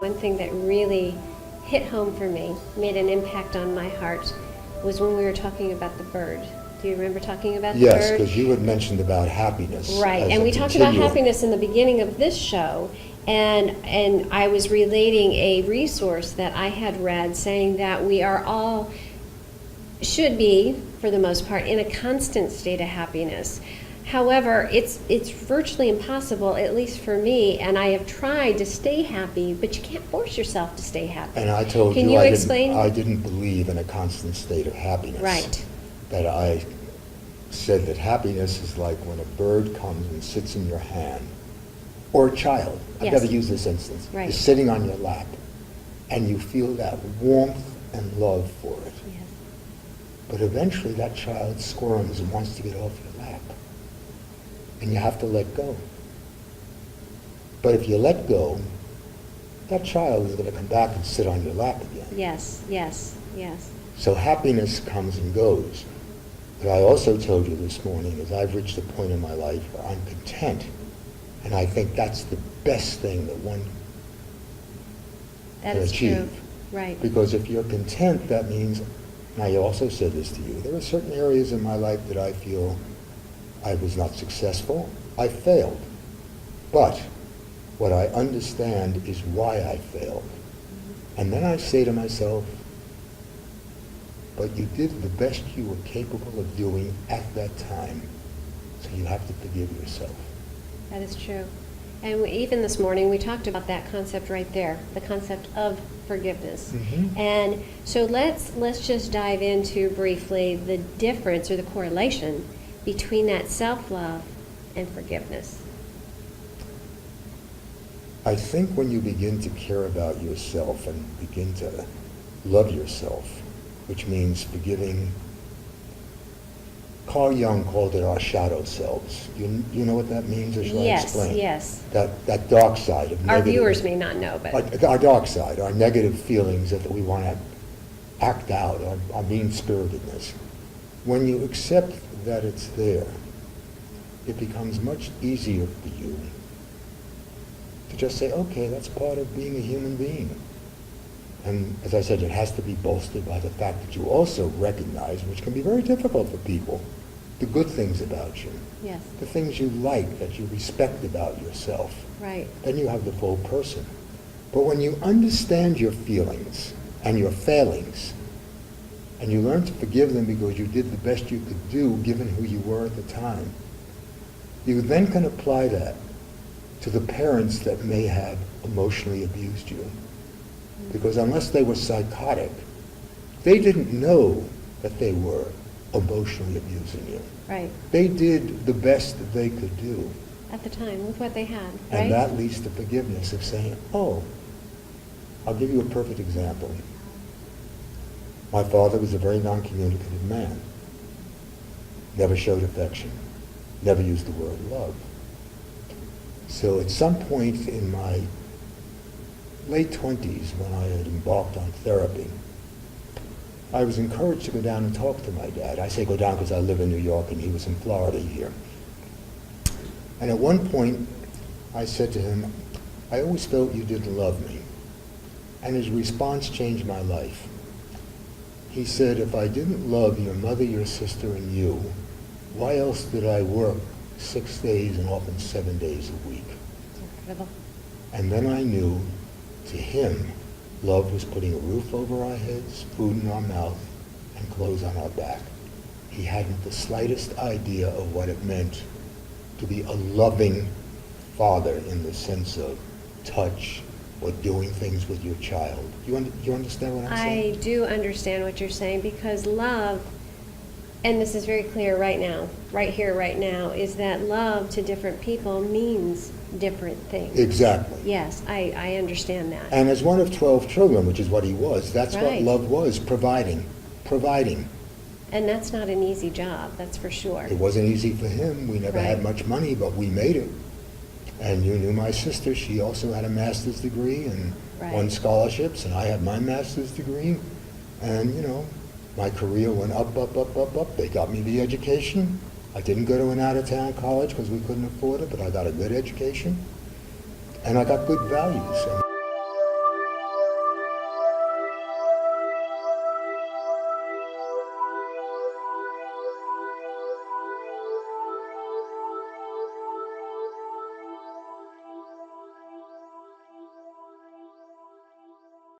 One thing that really hit home for me, made an impact on my heart, was when we were talking about the bird. Do you remember talking about the bird? Yes, because you had mentioned about happiness. Right, as and a we talked about continuum. happiness in the beginning of this show, and I was relating a resource that I had read saying that we are all, should be, for the most part, in a constant state of happiness. However, it's virtually impossible, at least for me, and I have tried to stay happy, but you can't force yourself to stay happy. And I told Can you you explain? I didn't believe in a constant state of happiness. Right. That I said that happiness is like when a bird comes and sits in your hand, or a child, I've Yes. got to use this instance, Right. is sitting on your lap, and you feel that warmth and love for it. Yes. But eventually that child squirms and wants to get off your lap. And you have to let go. But if you let go, that child is going to come back and sit on your lap again. Yes, yes, yes. So happiness comes and goes. But I also told you this morning is I've reached a point in my life where I'm content. And I think that's the best thing that one That can is achieve. true. Right. Because if you're content, that means, and I also said this to you, there are certain areas in my life that I feel I was not successful. I failed. But what I understand is why I failed. And then I say to myself, but you did the best you were capable of doing at that time. So you have to forgive yourself. That is true. And even this morning, we talked about that concept right there, the concept of forgiveness. Mhm. And so let's just dive into briefly the difference or the correlation between that self-love and forgiveness. I think when you begin to care about yourself and begin to love yourself, which means forgiving, Carl Jung called it our shadow selves. You know what that means, or shall I Yes, explain? yes. That dark side of Our negative. viewers may not know, but Our dark side, our negative feelings that we want to act out, our mean-spiritedness. When you accept that it's there, it becomes much easier for you to just say, okay, that's part of being a human being. And as I said, it has to be bolstered by the fact that you also recognize, which can be very difficult for people, the good things about you, yes, the things you like, that you respect about yourself. right. Then you have the full person. But when you understand your feelings and your failings, and you learn to forgive them because you did the best you could do given who you were at the time, you then can apply that to the parents that may have emotionally abused you. Because unless they were psychotic, they didn't know that they were emotionally abusing you. Right. They did the best that they could do. At the time, with what they had, right? And that leads to forgiveness of saying, oh, I'll give you a perfect example. My father was a very non-communicative man. Never showed affection. Never used the word love. So at some point in my late 20s, when I had embarked on therapy, I was encouraged to go down and talk to my dad. I say go down because I live in New York and he was in Florida here. And at one point, I said to him, I always felt you didn't love me. And his response changed my life. He said, if I didn't love your mother, your sister, and you, why else did I work 6 days and often 7 days a week? Incredible. And then I knew, to him, love was putting a roof over our heads, food in our mouth, and clothes on our back. He hadn't the slightest idea of what it meant to be a loving father in the sense of touch or doing things with your child. You understand what I'm saying? I do understand what you're saying, because love, and this is very clear right now, right here, right now, is that love to different people means different things. Exactly. Yes, I understand that. And as one of 12 children, which is what he was, that's what Right. love was, providing. And that's not an easy job, that's for sure. It wasn't easy for him. We never had Right. much money, but we made it. And you knew my sister. She also had a master's degree and Right. won scholarships, and I had my master's degree. And, my career went up, up, up, up, up. They got me the education. I didn't go to an out-of-town college because we couldn't afford it, but I got a good education. And I got good values.